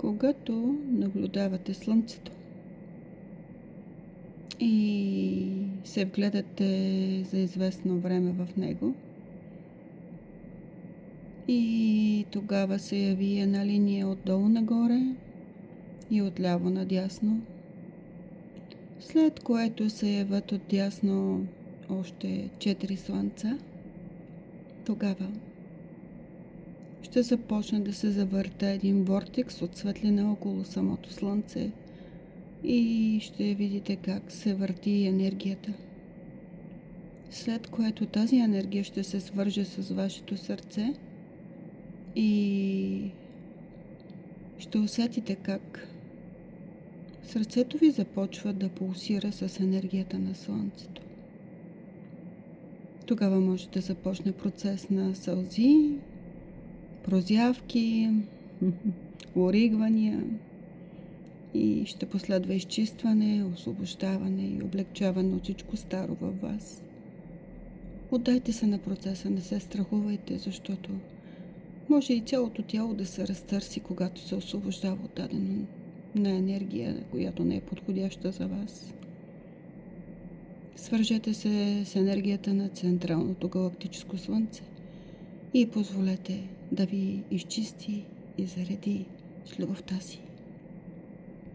Когато наблюдавате Слънцето и се вгледате за известно време в него, и тогава се яви една линия отдолу нагоре и отляво надясно, след което се явят отдясно още 4 слънца, тогава ще започне да се завърта един вортекс от светлина около самото Слънце и ще видите как се върти енергията. След което тази енергия ще се свърже с вашето сърце и ще усетите как сърцето ви започва да пулсира с енергията на Слънцето. Тогава може да започне процес на сълзи, прозявки, оригвания и ще последва изчистване, освобождаване и облегчаване от всичко старо във вас. Отдайте се на процеса, не се страхувайте, защото може и цялото тяло да се разтърси, когато се освобождава от дадена енергия, която не е подходяща за вас. Свържете се с енергията на Централното галактическо Слънце и позволете да ви изчисти и зареди с любовта си.